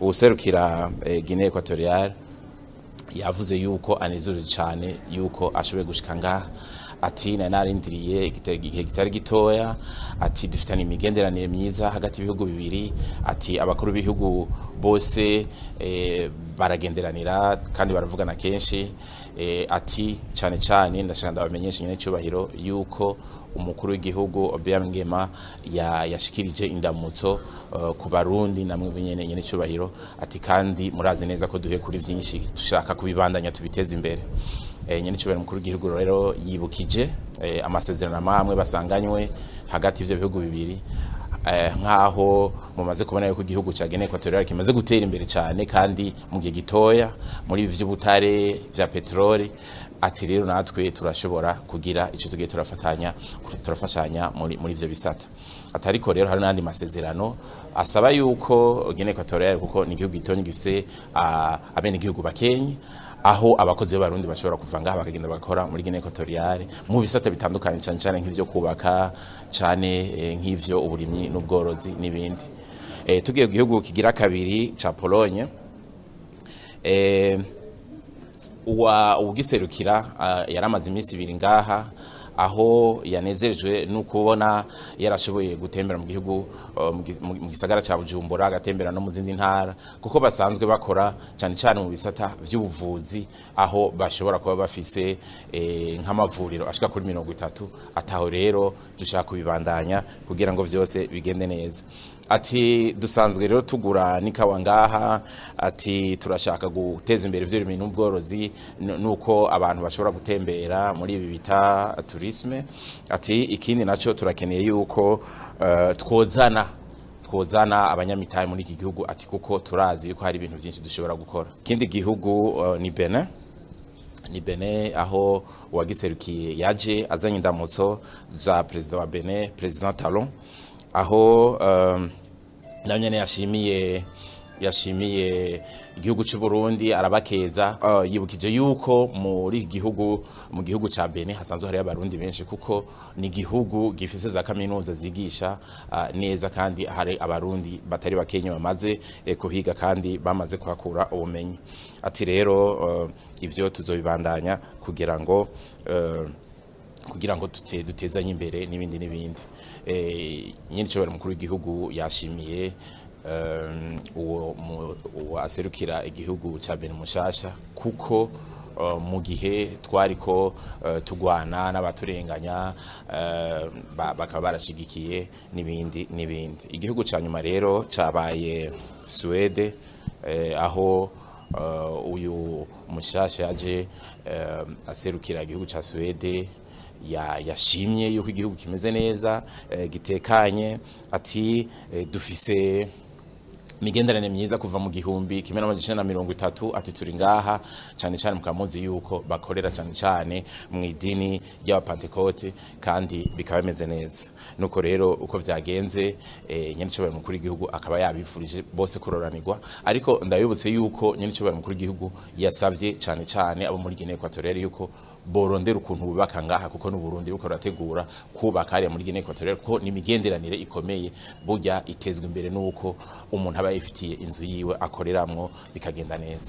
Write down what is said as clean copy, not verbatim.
Uwuserukira Guinea Equatoriale yavuze yuko anezerejwe cyane yuko ashoboye gushika ngaha, ati narindiriye igihe kitari gitoya, ati dufitanye imigenderanire myiza hagati y'ibihugu bibiri, ati abakuru b'ibihugu bose baragenderanira kandi baravugana kenshi, ati cyane ndashaka ndabamenyesha nyine cyubahiro yuko umukuru w'igihugu Obiang Nguema yashikirije indamutso ku Barundi namwe nyene cyubahiro, ati kandi murazi neza ko duhe kuri byinshi dushaka kubibandanya tubiteza imbere. Nyene cyubahiro umukuru w'igihugu rero yibukije amasezerano amwe basanganywe hagati y'ivyo bihugu bibiri, nkaho mumaze kubona yuko igihugu ca Guinea Equatoriale kimaze gutera imbere cyane kandi mu gihe gitoya muri vy'ubutare vya petroli, ati rero natwe turashobora kugira ico tugiye turafashanya muri ivyo bisata. Atariko rero hari n'andi masezerano asaba yuko Guinea Equatoriale, kuko ni igihugu gitonye gifise abene igihugu bakenye, aho abakozi b'Abarundi bashobora kuva ngaha bakagenda bakora muri Guinea Equatoriale mu bisata bitandukanye cyane nk'ivyo kubaka, cyane nk'ivyo uburimyi n'ubworozi n'ibindi. Tugiye igihugu kigira kabiri ca Pologne, ugiserukira yaramaze iminsi ibiri ngaha, aho yanezerejwe n'ukubona yarashoboye gutembera mu gihugu mu gisagara ca Bujumbura, agatembera no mu zindi ntara, kuko basanzwe bakora cyane mu bisata vy'ubuvuzi, aho bashobora kuba bafise nk'amavuriro ashika kuri 30. Ataho rero dushaka kubibandanya kugira ngo vyose bigende neza. Ati dusanzwe rero tugura n'ikawa ngaha, ati turashaka guteza imbere vy'uburimyi n'ubworozi nuko abantu bashobora gutembera muri ibi bita tourisme. Ati ikindi naco turakeneye yuko twozana abanyamitahe muri iki gihugu, ati kuko turazi yuko hari ibintu byinshi dushobora gukora. Ikindi gihugu ni Benin, aho uwagiserukiye yaje azanye indamutso za president wa Benin, President Talon, aho nanyene yashimiye igihugu cy'u Burundi, arabakeza, yibukije yuko mu gihugu ca Benin hasanzwe hari abarundi benshi, kuko ni igihugu gifise za kaminuza zigisha neza, kandi hari abarundi batari bakenye bamaze kuhiga kandi bamaze kuhakura ubumenyi. Ati rero ivyo tuzobibandanya kugira ngo dutezanye imbere n'ibindi. Nyine cyobora umukuru w'igihugu yashimiye uwo aserukira igihugu ca Benin mushasha, kuko mu gihe twariko tugwana n'abaturenganya bakaba barashigikiye n'ibindi. Igihugu ca nyuma rero cabaye Suède, aho uyu mushasha yaje aserukira igihugu ca Suède yashimye yuko igihugu kimeze neza, gitekanye. Ati dufise imigenderanire myiza kuva mu 1930. Ati turi ngaha cyane mukamuzi yuko bakorera cyane mu idini ry'abapantekote, kandi bikaba bimeze neza. Nuko rero uko vyagenze, nyene cyobora mukuru w'igihugu akaba yabifurije bose kuroranirwa, ariko ndabibutse yuko nyene cyobora mukuru w'igihugu yasavye cyane abo muri Guinea Equatoriale yuko borondera ukuntu bubaka ngaha, kuko n'u Burundi buko rategura kubaka hariya muri Guinea Equatoriale, ko ni imigenderanire ikomeye, burya itezwe imbere nuko umuntu aba yifitiye inzu yiwe akoreramwo bikagenda neza.